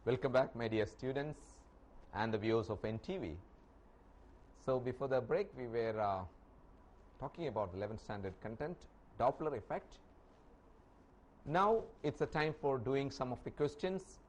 Welcome back, my dear students and the viewers of NTV. So before the break, we were talking about 11th standard content, Doppler effect. Now it's a time for doing some of the questions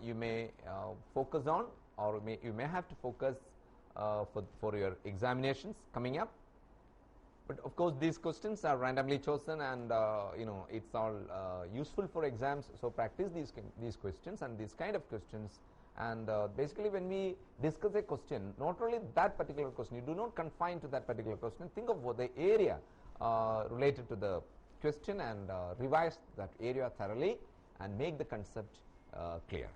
you may focus on, or you may have to focus for your examinations coming up. But of course these questions are randomly chosen, and it's all useful for exams, so practice these questions and these kind of questions. And basically when we discuss a question, not only that particular question, you do not confine to that particular question, think of what the area related to the question and revise that area thoroughly and make the concept clear.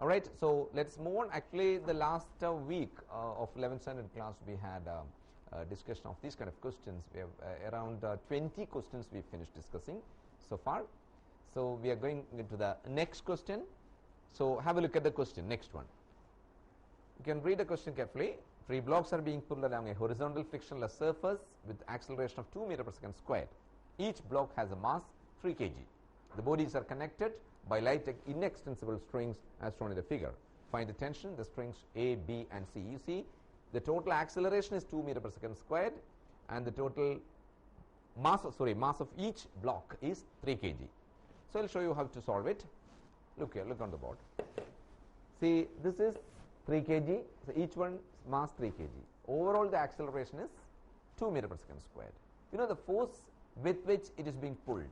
Alright, so let's move on. Actually the last week of 11th standard class we had discussion of these kind of questions. We have around 20 questions we finished discussing so far. So we are going into the next question. So have a look at the question, next one. You can read the question carefully. 3 blocks are being pulled along a horizontal frictionless surface with acceleration of 2 meters per second squared. Each block has a mass 3 kg. The bodies are connected by light inextensible strings as shown in the figure. Find the tension, the strings A, B and C. You see the total acceleration is 2 meters per second squared, and the total mass of each block is 3 kg. So I'll show you how to solve it. Look here, look on the board. See, this is 3 kg, so each one mass 3 kg. Overall the acceleration is 2 meters per second squared. You know the force with which it is being pulled.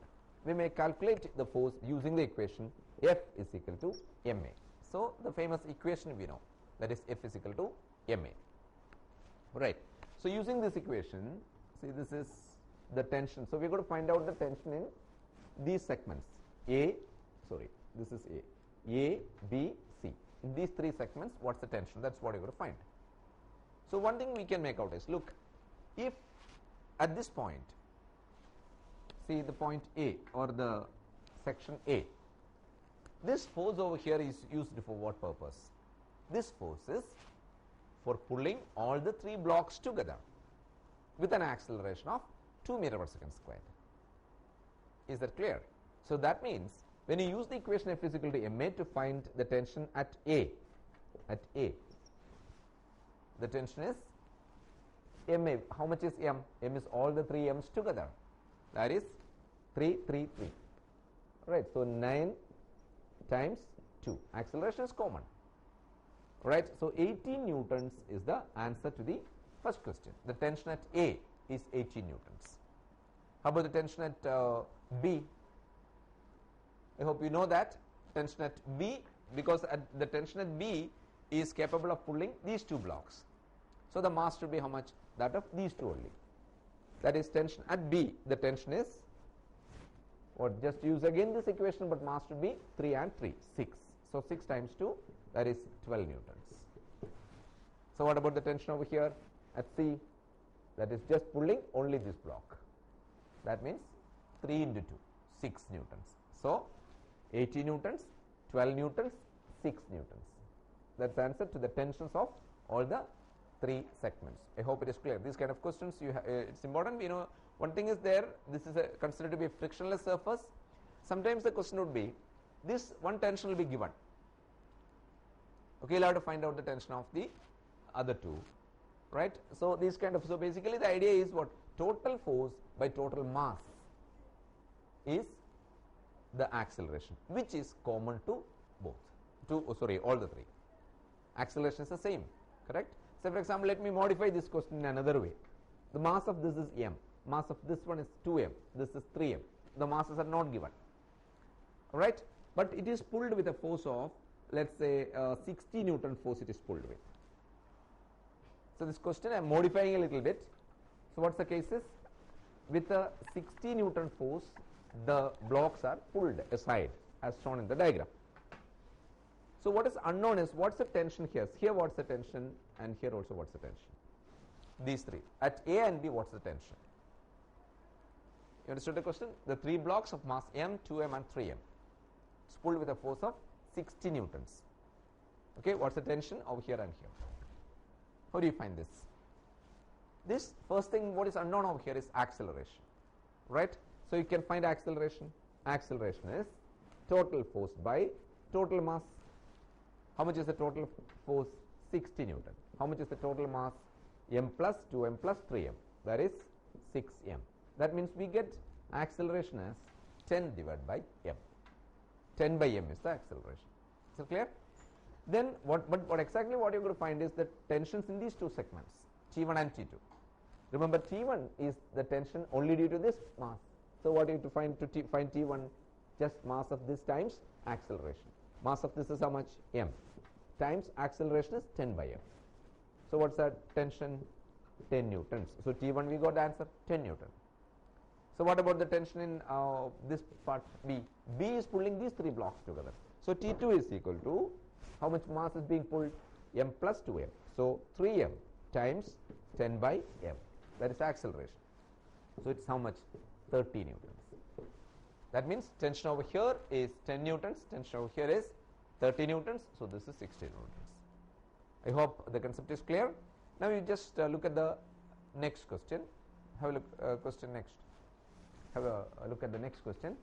We may calculate the force using the equation F is equal to ma. So the famous equation we know, that is F is equal to ma. Right. So using this equation, see this is the tension. So we are going to find out the tension in these segments. This is A, B, C. In these 3 segments, what's the tension? That's what you're going to find. So one thing we can make out is, look, if at this point, see the point A or the section A, this force over here is used for what purpose? This force is for pulling all the 3 blocks together with an acceleration of 2 meters per second squared. Is that clear? So that means when you use the equation F is equal to ma to find the tension at A, the tension is ma. How much is m? M is all the 3 m's together. That is 3, 3, 3. Right. So 9 times 2. Acceleration is common. Right. So 18 newtons is the answer to the first question. The tension at A is 18 newtons. How about the tension at B? I hope you know that tension at B, because the tension at B is capable of pulling these 2 blocks. So the mass should be how much? That of these 2 only. That is tension at B. The tension is what? Just use again this equation, but mass should be 3 and 3, 6. So 6 times 2, that is 12 newtons. So what about the tension over here at C? That is just pulling only this block. That means 3 into 2, 6 newtons. So 80 newtons, 12 newtons, 6 newtons. That's the answer to the tensions of all the 3 segments. I hope it is clear. These kind of questions, it's important. You know, one thing is there, this is considered to be a frictionless surface. Sometimes the question would be, this one tension will be given. Okay, you'll have to find out the tension of the other 2. Right? So these kind of, so basically the idea is what? Total force by total mass is the acceleration, which is common to both, all the 3. Acceleration is the same, correct? So for example, let me modify this question in another way. The mass of this is m, mass of this one is 2m, this is 3m. The masses are not given, right? But it is pulled with a force of, let's say 60 Newton force it is pulled with. So this question I am modifying a little bit. So what's the cases? With a 60 Newton force, the blocks are pulled aside as shown in the diagram. So what is unknown is what's the tension here? Here what's the tension, and here also what's the tension? These 3. At A and B, what's the tension? You understood the question? The 3 blocks of mass m, 2m and 3m. It's pulled with a force of 60 newtons. Okay, what's the tension over here and here? How do you find this? This first thing, what is unknown over here is acceleration, right? So you can find acceleration. Acceleration is total force by total mass. How much is the total force? 60 Newton. How much is the total mass? M plus 2m plus 3m. That is 6m. That means we get acceleration as 10 divided by m. 10 by m is the acceleration. Is it clear? Then what exactly what you're going to find is the tensions in these two segments, T1 and T2. Remember, T1 is the tension only due to this mass. So what you have to find find T1? Just mass of this times acceleration. Mass of this is how much? M. Times acceleration is 10 by m. So what's that tension? 10 newtons. So T1 we got the answer 10 Newton. So what about the tension in this part B? B is pulling these three blocks together. So T2 is equal to how much mass is being pulled? M plus 2m. So 3m times 10 by m. That is acceleration. So it's how much? 30 newtons. That means tension over here is 10 newtons. Tension over here is 30 newtons. So this is 60 newtons. I hope the concept is clear. Now you just look at the next question. Have a look question next. Have a look at the next question.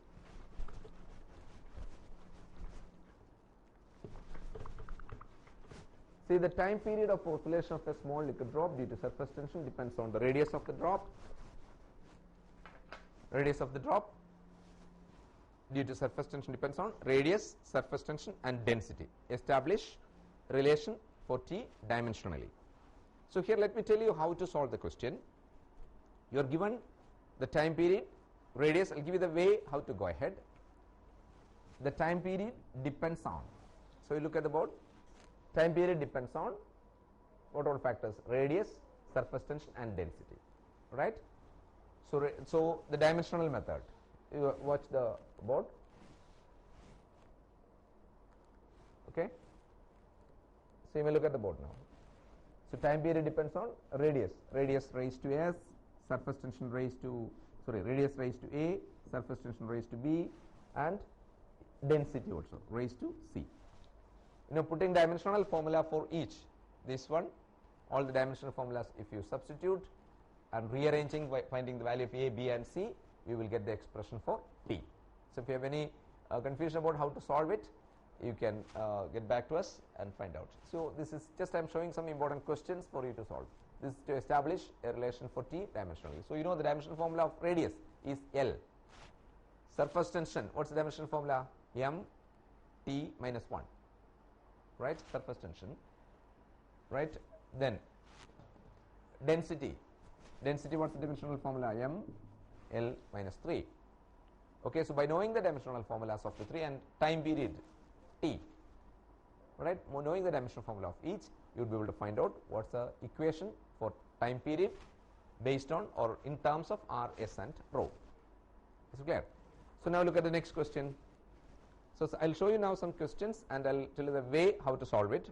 See, the time period of oscillation of a small liquid drop due to surface tension depends on the radius of the drop. Radius of the drop due to surface tension depends on radius, surface tension and density. Establish relation for T dimensionally. So here let me tell you how to solve the question. You are given the time period, radius. I'll give you the way how to go ahead. The time period depends on. So you look at the board. Time period depends on what all factors? Radius, surface tension and density. Right? So the dimensional method. You watch the board. Okay. So you may look at the board now. So time period depends on radius. Radius raised to S, surface tension raised to, radius raised to A, surface tension raised to B, and density also raised to C. Putting dimensional formula for each. This one, all the dimensional formulas, if you substitute and rearranging by finding the value of A, B and C, we will get the expression for T. So if you have any confusion about how to solve it, you can get back to us and find out. So this is just I am showing some important questions for you to solve. This is to establish a relation for T dimensionally. So you know the dimensional formula of radius is L. Surface tension, what's the dimensional formula? M T minus 1. Right, surface tension. Right, then density. Density, what's the dimensional formula? M L minus 3. Okay, so by knowing the dimensional formulas of the three and time period T, right, knowing the dimensional formula of each, you will be able to find out what's the equation for time period based on or in terms of R, S and rho. Is it clear? So now look at the next question. So I'll show you now some questions and I'll tell you the way how to solve it.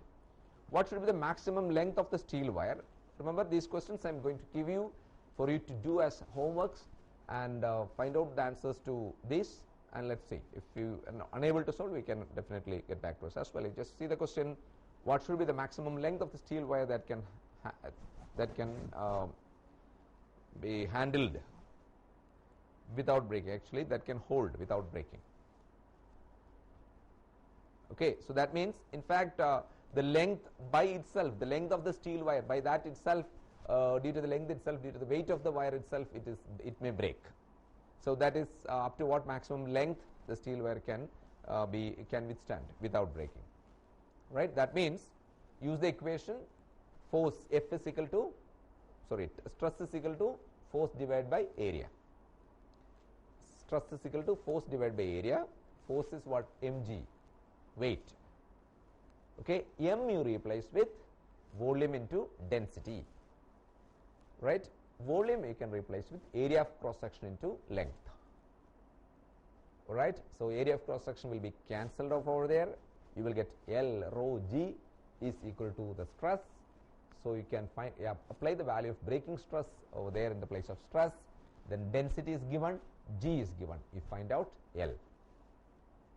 What should be the maximum length of the steel wire? Remember, these questions I'm going to give you for you to do as homeworks and find out the answers to this, and let's see. If you are unable to solve, we can definitely get back to us as well. You just see the question, what should be the maximum length of the steel wire that can be handled without breaking, actually that can hold without breaking. Okay, so that means in fact the length by itself, the length of the steel wire, by that itself, due to the length itself, due to the weight of the wire itself, it may break. So that is up to what maximum length the steel wire can withstand without breaking. Right? That means use the equation force F is equal to, stress is equal to force divided by area. Stress is equal to force divided by area. Force is what? mg, weight. Okay, m you replace with volume into density. Right? Volume you can replace with area of cross section into length. Alright, so area of cross section will be cancelled off over there. You will get L rho G is equal to the stress. So you can find, apply the value of breaking stress over there in the place of stress. Then density is given, G is given. You find out L.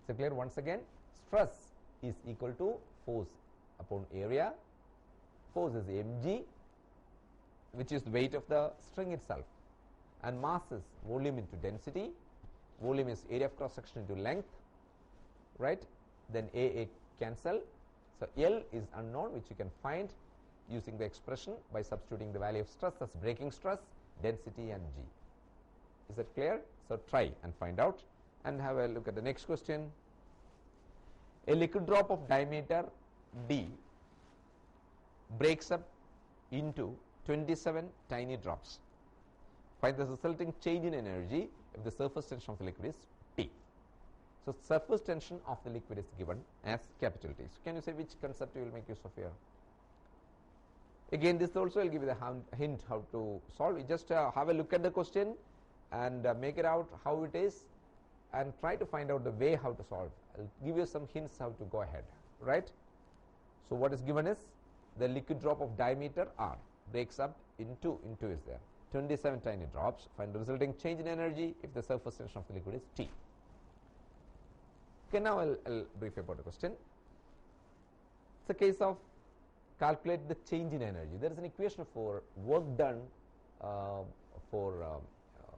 So clear? Once again, stress is equal to force upon area. Force is mg, which is the weight of the string itself, and mass is volume into density. Volume is area of cross section into length, right? Then A cancel, So L is unknown, which you can find using the expression by substituting the value of stress as breaking stress, density and G. Is that clear? So try and find out and have a look at the next question. A liquid drop of diameter D breaks up into 27 tiny drops. Find the resulting change in energy if the surface tension of the liquid is T. So surface tension of the liquid is given as capital T. So can you say which concept you will make use of here? Again, this also will give you the hint how to solve. You just have a look at the question and make it out how it is and try to find out the way how to solve. I'll give you some hints how to go ahead, right? So what is given is the liquid drop of diameter R breaks up into is there. 27 tiny drops. Find the resulting change in energy if the surface tension of the liquid is T. Okay, now I'll brief about the question. It's a case of calculate the change in energy. There is an equation for work done for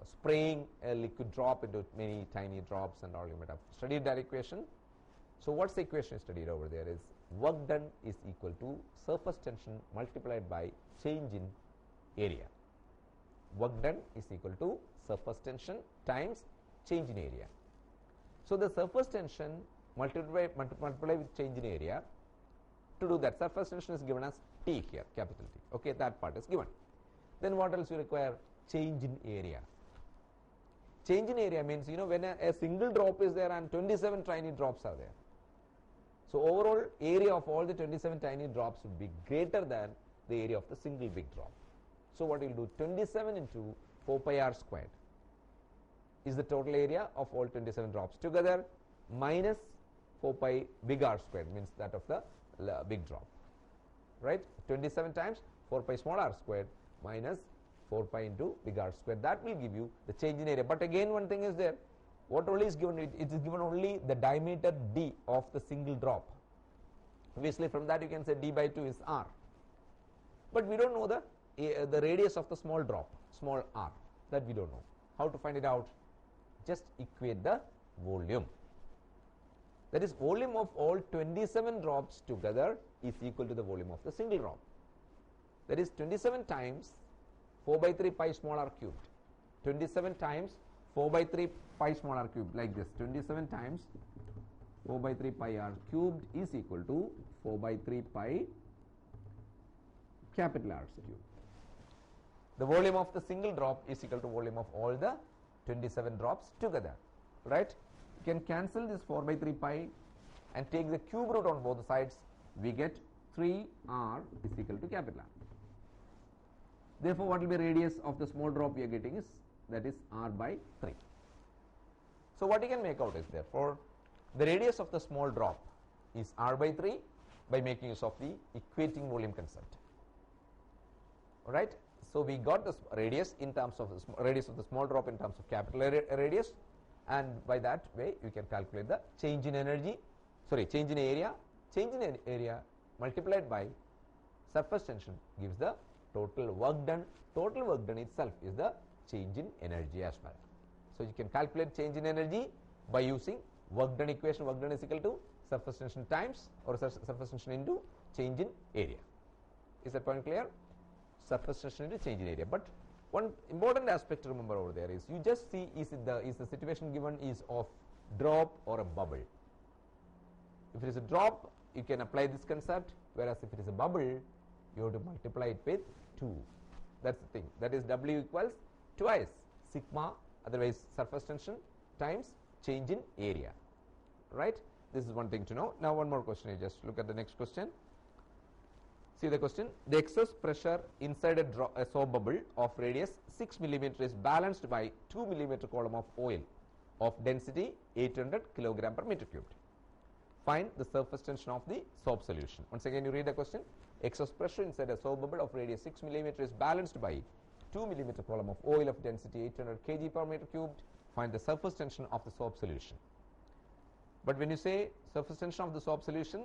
spraying a liquid drop into many tiny drops and all. You might have studied that equation. So what's the equation studied over there is work done is equal to surface tension multiplied by change in area. Work done is equal to surface tension times change in area. So the surface tension multiplied with change in area. To do that, surface tension is given as T here, capital T. Okay, that part is given. Then what else you require? Change in area. Change in area means, you know, when a single drop is there and 27 tiny drops are there. So overall area of all the 27 tiny drops would be greater than the area of the single big drop. So what you will do, 27 into 4 pi r squared is the total area of all 27 drops together minus 4 pi big R squared, means that of the big drop, right? 27 times 4 pi small r squared minus 4 pi into big R squared. That will give you the change in area. But again, one thing is there, what only is given, it is given only the diameter D of the single drop. Obviously from that you can say D by 2 is R, but we don't know the radius of the small drop, small r, that we don't know. How to find it out? Just equate the volume. That is, volume of all 27 drops together is equal to the volume of the single drop. That is 27 times 4 by 3 pi small r cubed. 27 times 4 by 3 pi small r cubed, like this. 27 times 4 by 3 pi r cubed is equal to 4 by 3 pi capital R cubed. The volume of the single drop is equal to volume of all the 27 drops together, right? You can cancel this 4 by 3 pi and take the cube root on both sides. We get 3r is equal to capital R. Therefore, what will be radius of the small drop we are getting is, that is r by 3. So what you can make out is, therefore, the radius of the small drop is r by 3 by making use of the equating volume concept. All right. So we got the radius in terms of the radius of the small drop in terms of capital radius, and by that way you can calculate the change in energy, change in area. Change in area multiplied by surface tension gives the total work done. Total work done itself is the change in energy as well. So you can calculate change in energy by using work done equation. Work done is equal to surface tension times, or surface tension into change in area. Is that point clear? Surface tension into change in area. But one important aspect to remember over there is, you just see is the situation given is of drop or a bubble. If it is a drop, you can apply this concept, whereas if it is a bubble, you have to multiply it with 2. That's the thing. That is W equals twice sigma, otherwise surface tension, times change in area, right? This is one thing to know. Now one more question. You just look at the next question. See the question. The excess pressure inside a soap bubble of radius 6 mm is balanced by 2 mm column of oil of density 800 kg per meter cubed. Find the surface tension of the soap solution. Once again, you read the question. Excess pressure inside a soap bubble of radius 6 mm is balanced by 2 mm column of oil of density 800 kg per meter cubed. Find the surface tension of the soap solution. But when you say surface tension of the soap solution,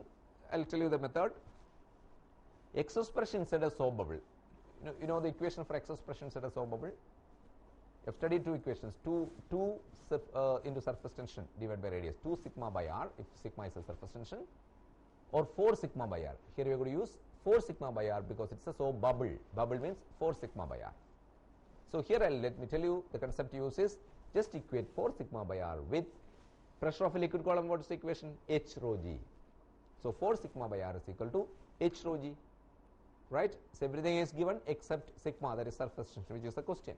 I'll tell you the method. Excess pressure inside a soap bubble. You know the equation for excess pressure inside a soap bubble? You have studied two equations. 2 into surface tension divided by radius. 2 sigma by r, if sigma is a surface tension, or 4 sigma by r. Here we are going to use 4 sigma by r because it's a so bubble. Bubble means 4 sigma by r. So here let me tell you the concept used is just equate 4 sigma by r with pressure of a liquid column. What is the equation? H rho g. So 4 sigma by r is equal to H rho g, right? So everything is given except sigma, that is surface tension, which is the question.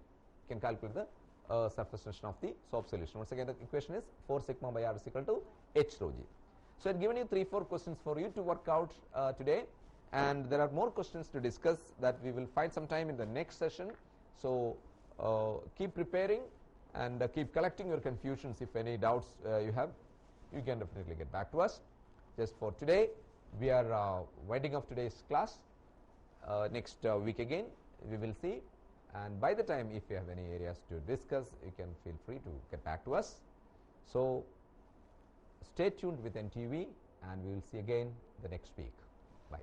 You can calculate the surface tension of the soap solution. Once again, the equation is 4 sigma by r is equal to H rho g. So I have given you 3-4 questions for you to work out today, and there are more questions to discuss that we will find some time in the next session. So keep preparing and keep collecting your confusions. If any doubts you have, you can definitely get back to us. Just for today, we are winding up today's class. Next week again we will see, and by the time if you have any areas to discuss, you can feel free to get back to us. So stay tuned with NTV, and we will see again the next week. Bye.